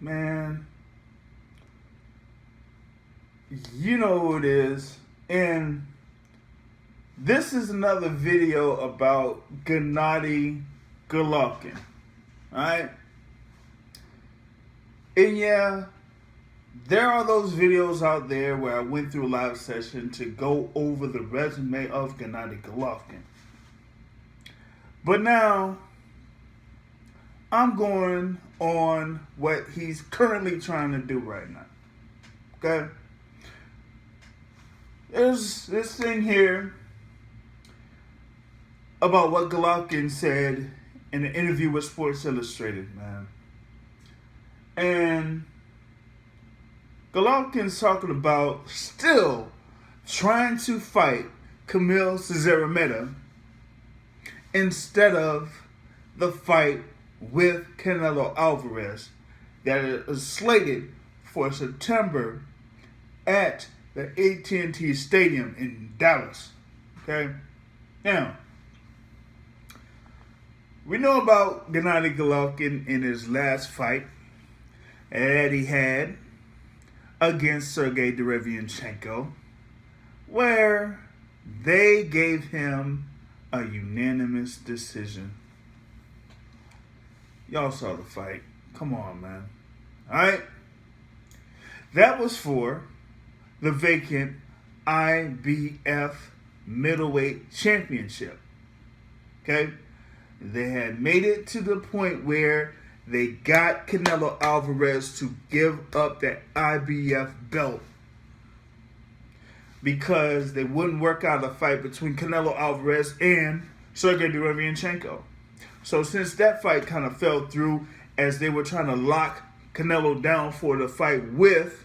man, you know who it is. And this is another video about Gennady Golovkin. Alright? And yeah, there are those videos out there where I went through a live session to go over the resume of Gennady Golovkin. But now, I'm going on what he's currently trying to do right now. Okay? There's this thing here about what Golovkin said in an interview with Sports Illustrated, man. And Golovkin's talking about still trying to fight Kamil Szeremeta instead of the fight with Canelo Alvarez that is slated for September at the AT&T Stadium in Dallas. Okay? Now, we know about Gennady Golovkin in his last fight that he had against Sergey Derevyanchenko, where they gave him a unanimous decision. Y'all saw the fight. Come on, man. Alright? That was for the vacant IBF middleweight championship. Okay? They had made it to the point where they got Canelo Alvarez to give up that IBF belt because they wouldn't work out a fight between Canelo Alvarez and Sergey Derevyanchenko. So since that fight kind of fell through as they were trying to lock Canelo down for the fight with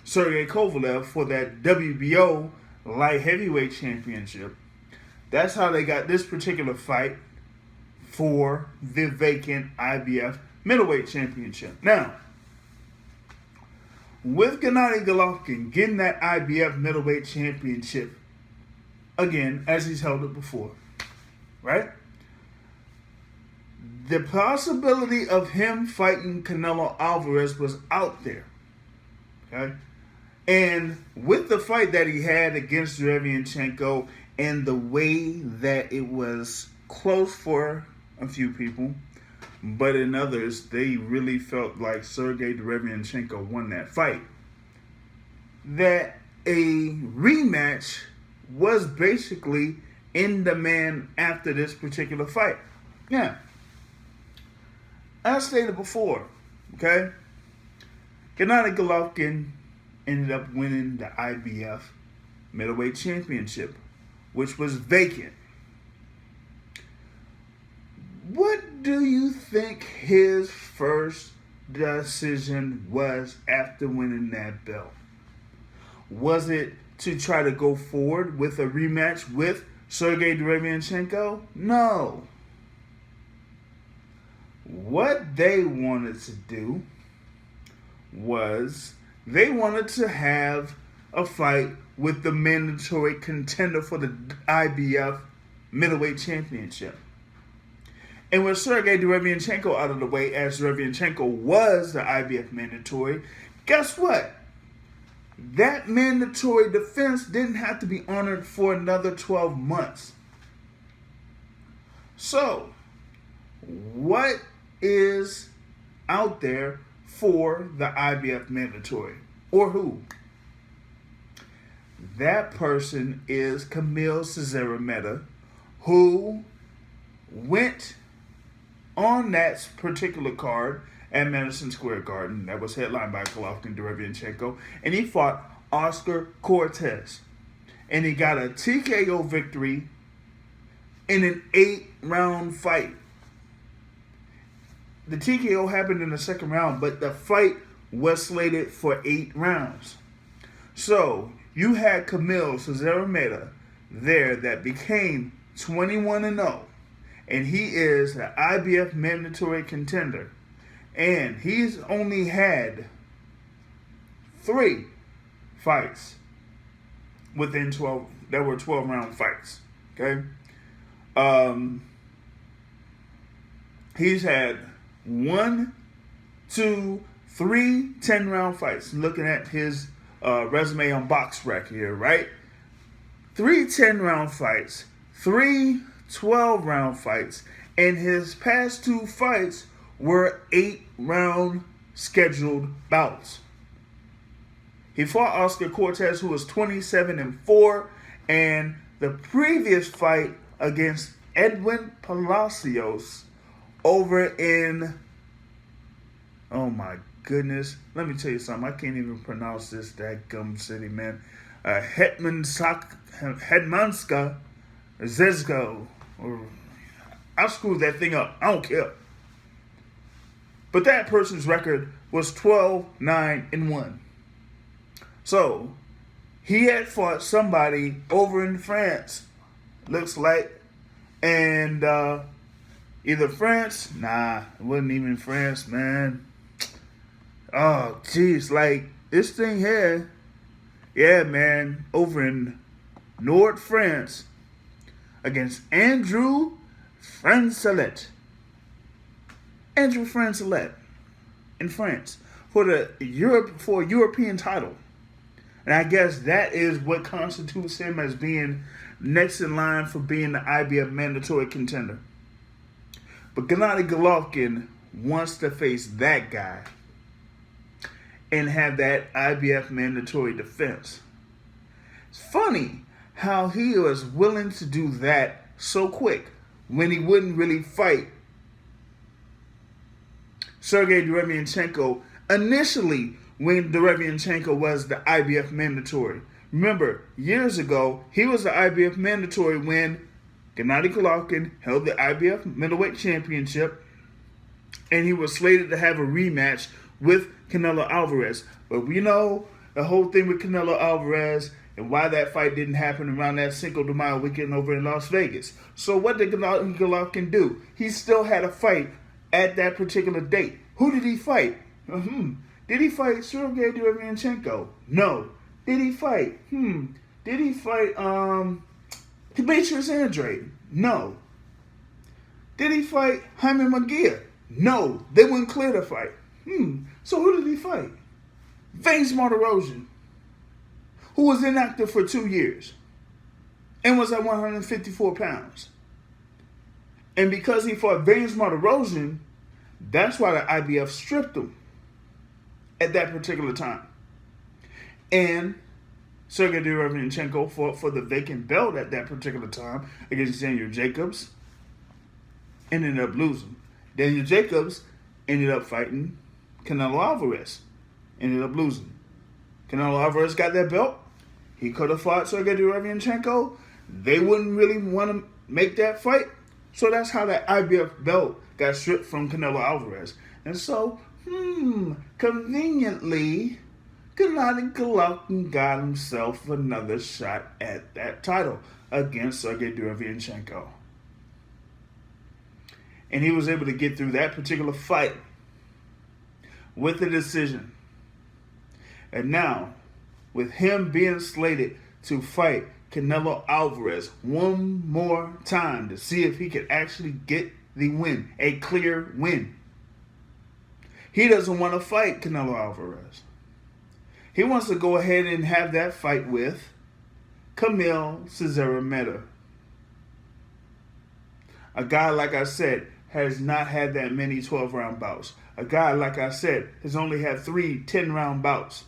Sergey Kovalev for that WBO light heavyweight championship, that's how they got this particular fight for the vacant IBF middleweight championship. Now, with Gennady Golovkin getting that IBF middleweight championship again, as he's held it before, right? The possibility of him fighting Canelo Alvarez was out there. Okay? And with the fight that he had against Derevyanchenko and the way that it was close for a few people, but in others, they really felt like Sergey Derevyanchenko won that fight, that a rematch was basically in demand after this particular fight. Yeah. As stated before, okay, Gennady Golovkin ended up winning the IBF middleweight championship, which was vacant. What do you think his first decision was after winning that belt? Was it to try to go forward with a rematch with Sergey Derevyanchenko? No. What they wanted to do was they wanted to have a fight with the mandatory contender for the IBF middleweight championship. And with Sergey Derevyanchenko out of the way, as Derevyanchenko was the IBF mandatory, guess what? That mandatory defense didn't have to be honored for another 12 months. So, what is out there for the IBF mandatory? Or who? That person is Kamil Szeremeta, who went on that particular card at Madison Square Garden that was headlined by Golovkin, Derevyanchenko, and he fought Oscar Cortez. And he got a TKO victory in an 8-round fight. The TKO happened in the second round, but the fight was slated for 8 rounds. So, you had Kamil Szeremeta there that became 21-0. And he is an IBF mandatory contender. And he's only had 3 fights within 12, that were 12-round fights. Okay? He's had 1 to 3 10-round fights. Looking at his resume on BoxRec here, right? 3 10-round fights, 3 12-round fights, and his past 2 fights were 8-round scheduled bouts. He fought Oscar Cortez, who was 27-4, and the previous fight against Edwin Palacios over in, oh my goodness, let me tell you something, I can't even pronounce this dadgum city, man. Hetmanska Zezko, or I screwed that thing up, I don't care. But that person's record was 12-9-1. So, he had fought somebody over in France, looks like, and either France, nah, it wasn't even France, man. Oh, jeez, like, this thing here, yeah, man, over in Nord France, against Andrew Francelet. Andrew Francelet in France for a European title. And I guess that is what constitutes him as being next in line for being the IBF mandatory contender. But Gennady Golovkin wants to face that guy and have that IBF mandatory defense. It's funny how he was willing to do that so quick when he wouldn't really fight Sergey Derevyanchenko initially when Derevyanchenko was the IBF mandatory. Remember, years ago, he was the IBF mandatory when Gennady Golovkin held the IBF middleweight championship, and he was slated to have a rematch with Canelo Alvarez. But we know the whole thing with Canelo Alvarez and why that fight didn't happen around that Cinco de Mayo weekend over in Las Vegas. So what did Gennady Golovkin do? He still had a fight at that particular date. Who did he fight? Did he fight Sergey Derevyanchenko? No. Did he fight? Did he fight Demetrius Andrade? No. Did he fight Jaime Munguia? No. They wouldn't clear the fight. So who did he fight? Veins Martirosyan, who was inactive for 2 years and was at 154 pounds. And because he fought Veins Martirosyan, that's why the IBF stripped him at that particular time. And Sergey Derevyanchenko fought for the vacant belt at that particular time against Daniel Jacobs and ended up losing. Daniel Jacobs ended up fighting Canelo Alvarez, ended up losing. Canelo Alvarez got that belt. He could have fought Sergey Derevyanchenko. They wouldn't really want to make that fight. So that's how that IBF belt got stripped from Canelo Alvarez. And so, conveniently, Gennady Golovkin got himself another shot at that title against Sergey Derevyanchenko. And he was able to get through that particular fight with a decision. And now, with him being slated to fight Canelo Alvarez one more time to see if he could actually get the win, a clear win. He doesn't want to fight Canelo Alvarez. He wants to go ahead and have that fight with Kamil Szeremeta. A guy, like I said, has not had that many 12-round bouts. A guy, like I said, has only had 3 10-round bouts.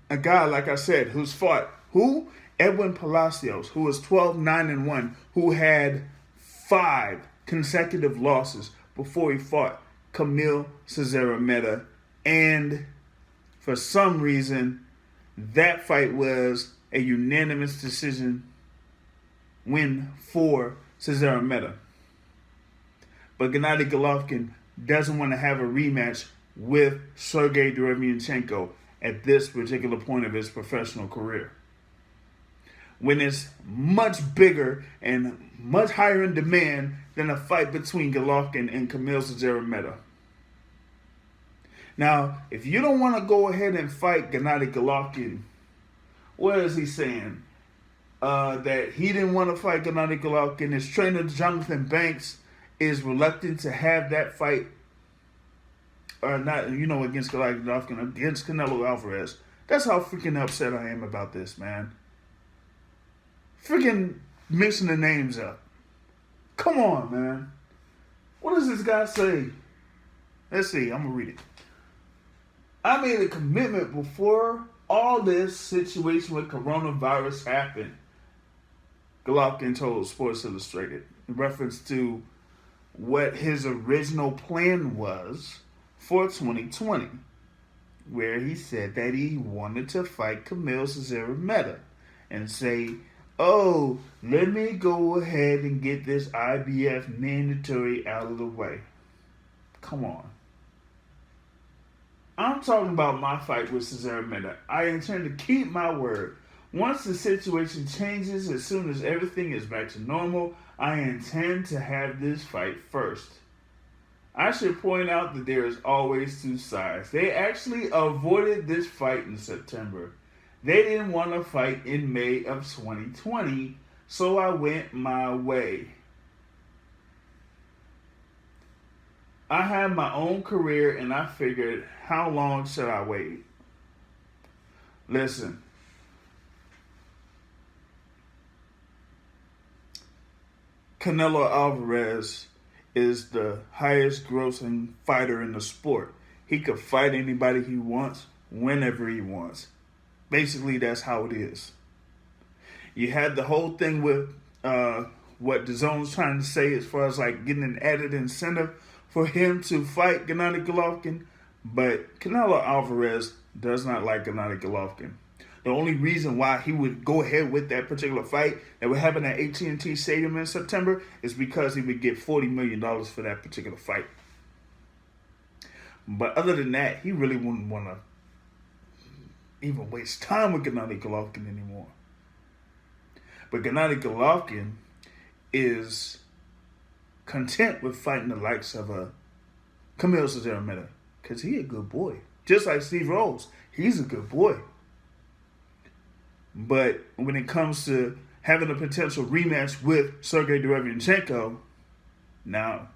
A guy, like I said, who's fought who? Edwin Palacios, who was 12-9-1, who had 5 consecutive losses before he fought Kamil Szeremeta. And for some reason, that fight was a unanimous decision win for Szeremeta. But Gennady Golovkin doesn't want to have a rematch with Sergey Derevyanchenko at this particular point of his professional career, when it's much bigger and much higher in demand than a fight between Golovkin and Kamil Szeremeta. Now, if you don't want to go ahead and fight Gennady Golovkin, what is he saying? That he didn't want to fight Gennady Golovkin. His trainer, Jonathan Banks, is reluctant to have that fight. not, against Gennady Golovkin, against Canelo Alvarez. That's how freaking upset I am about this, man. Freaking mixing the names up. Come on, man. What does this guy say? Let's see. I'm going to read it. I made a commitment before all this situation with coronavirus happened, Golovkin told Sports Illustrated, in reference to what his original plan was for 2020, where he said that he wanted to fight Kamil Szeremeta and say, oh, let me go ahead and get this IBF mandatory out of the way. Come on. I'm talking about my fight with Szeremeta. I intend to keep my word. Once the situation changes, as soon as everything is back to normal, I intend to have this fight first. I should point out that there is always two sides. They actually avoided this fight in September. They didn't want to fight in May of 2020, so I went my way. I had my own career and I figured, how long should I wait? Listen. Canelo Alvarez is the highest grossing fighter in the sport. He could fight anybody he wants, whenever he wants. Basically, that's how it is. You had the whole thing with what DAZN's trying to say as far as like getting an added incentive for him to fight Gennady Golovkin, but Canelo Alvarez does not like Gennady Golovkin. The only reason why he would go ahead with that particular fight that would happen at AT&T Stadium in September is because he would get $40 million for that particular fight. But other than that, he really wouldn't want to even waste time with Gennady Golovkin anymore. But Gennady Golovkin is content with fighting the likes of Kamil Szeremeta because he a good boy. Just like Steve Rose, he's a good boy. But when it comes to having a potential rematch with Sergey Derevyanchenko, no.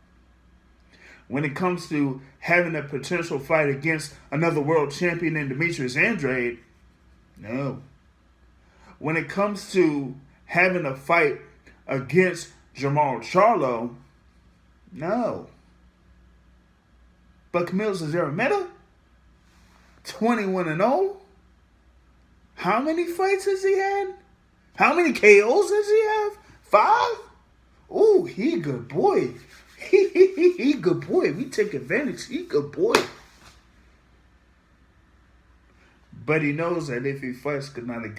When it comes to having a potential fight against another world champion in Demetrius Andrade, no. When it comes to having a fight against Jermall Charlo, no. But Kamil Szeremeta, 21-0. How many fights has he had? How many KOs does he have? 5? Ooh, he a good boy. He good boy. We take advantage. He good boy. But he knows that if he fights if Gennady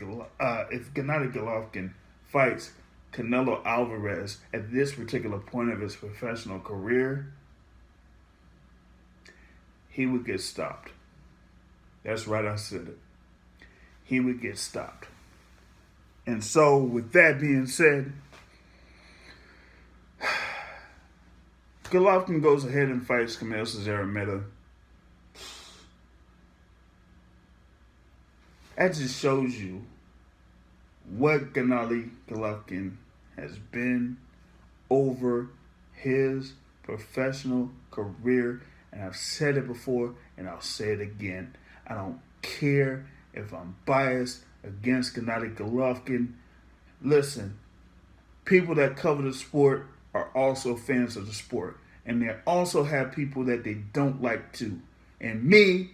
Golovkin fights Canelo Alvarez at this particular point of his professional career, he would get stopped. That's right, I said it. He would get stopped. And so, with that being said, Golovkin goes ahead and fights Kamil Szeremeta. That just shows you what Gennady Golovkin has been over his professional career. And I've said it before, and I'll say it again. I don't care if I'm biased against Gennady Golovkin. Listen, people that cover the sport are also fans of the sport. And they also have people that they don't like too. And me,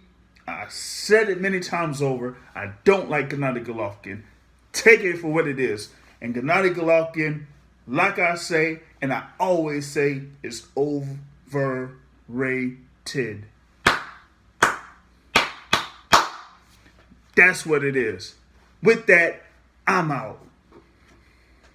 I said it many times over, I don't like Gennady Golovkin. Take it for what it is. And Gennady Golovkin, like I say, and I always say, is overrated. That's what it is. With that, I'm out.